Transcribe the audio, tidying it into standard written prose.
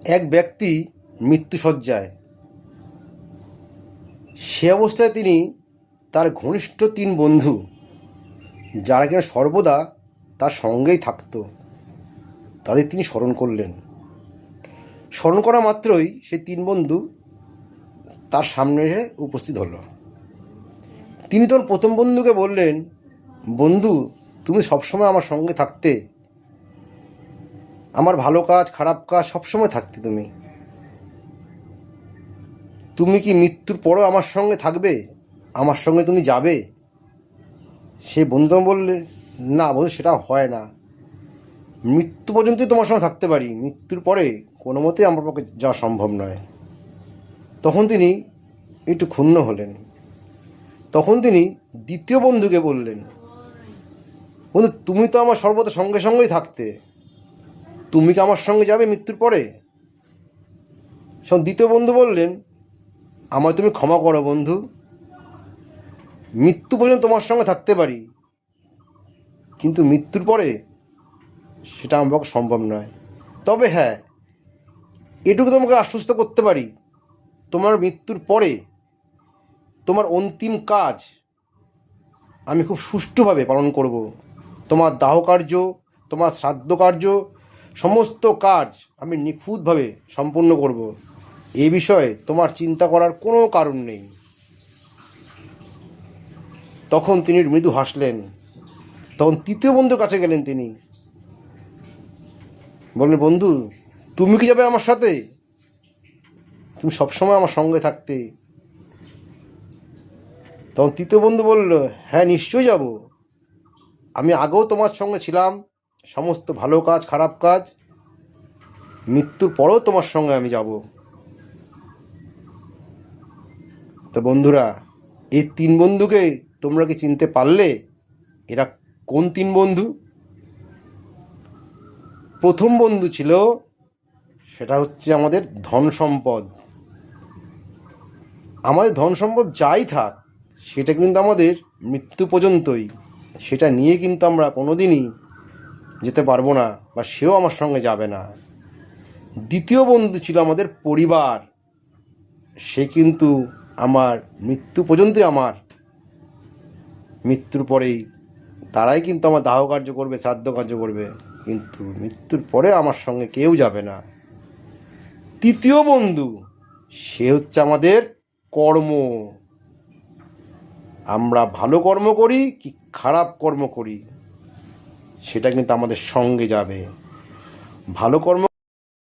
এক ব্যক্তি মৃত্যুশয্যায়, সে অবস্থায় তিনি তার ঘনিষ্ঠ 3 বন্ধু, যারা কিনা সর্বদা তার সঙ্গেই থাকত, তাদের তিনি স্মরণ করলেন। স্মরণ করা মাত্রই সেই 3 বন্ধু তার সামনে এসে উপস্থিত হলো। তিনি তখন প্রথম বন্ধুকে বললেন, বন্ধু, তুমি সবসময় আমার সঙ্গে থাকতে, আমার ভালো কাজ খারাপ কাজ সবসময় থাকতে, তুমি কি মৃত্যুর পরও আমার সঙ্গে থাকবে? আমার সঙ্গে তুমি যাবে? সে বন্ধু বললে, না বন্ধু, সেটা হয় না, মৃত্যু পর্যন্তই তোমার সঙ্গে থাকতে পারি, মৃত্যুর পরে কোনো মতেই আমার পক্ষে যাওয়া সম্ভব নয়। তখন তিনি একটু ক্ষুণ্ণ হলেন। তখন তিনি দ্বিতীয় বন্ধুকে বললেন, বন্ধু, তুমি তো আমার সর্বদা সঙ্গে সঙ্গেই থাকতে, তুমি কি আমার সঙ্গে যাবে মৃত্যুর পরে? দ্বিতীয় বন্ধু বললেন, আমায় তুমি ক্ষমা করো বন্ধু, মৃত্যু পর্যন্ত তোমার সঙ্গে থাকতে পারি, কিন্তু মৃত্যুর পরে সেটা আমার পক্ষে সম্ভব নয়। তবে হ্যাঁ, এটুকু তোমাকে আশ্বস্ত করতে পারি, তোমার মৃত্যুর পরে তোমার অন্তিম কাজ আমি খুব সুষ্ঠুভাবে পালন করব। তোমার দাহ কার্য, তোমার শ্রাদ্ধ কার্য, সমস্ত কাজ আমি নিখুঁতভাবে সম্পন্ন করব। এ বিষয়ে তোমার চিন্তা করার কোনো কারণ নেই। তখন তিনি মৃদু হাসলেন। তখন তৃতীয় বন্ধুর কাছে গেলেন, তিনি বললেন, বন্ধু, তুমি কি যাবে আমার সাথে? তুমি সবসময় আমার সঙ্গে থাকতে। তখন তৃতীয় বন্ধু বলল, হ্যাঁ, নিশ্চয়ই যাব, আমি আগেও তোমার সঙ্গে ছিলাম, সমস্ত ভালো কাজ খারাপ কাজ, মৃত্যুর পরেও তোমার সঙ্গে আমি যাব। তো বন্ধুরা, এই 3 বন্ধুকে তোমরা কি চিনতে পারলে? এরা কোন 3 বন্ধু? প্রথম বন্ধু ছিল, সেটা হচ্ছে আমাদের ধন সম্পদ। আমাদের ধন সম্পদ যাই থাক, সেটা কিন্তু আমাদের মৃত্যু পর্যন্তই, সেটা নিয়ে কিন্তু আমরা কোনো দিনই যেতে পারবো না, বা সেও আমার সঙ্গে যাবে না। দ্বিতীয় বন্ধু ছিল আমাদের পরিবার। সে কিন্তু আমার মৃত্যু পর্যন্তই, আমার মৃত্যুর পরেই তারাই কিন্তু আমার দাহ কার্য করবে, শ্রাদ্ধ কার্য করবে, কিন্তু মৃত্যুর পরে আমার সঙ্গে কেউ যাবে না। তৃতীয় বন্ধু, সে হচ্ছে আমাদের কর্ম। আমরা ভালো কর্ম করি কি খারাপ কর্ম করি, সেটা কিন্তু আমাদের সঙ্গে যাবে। ভালো কর্ম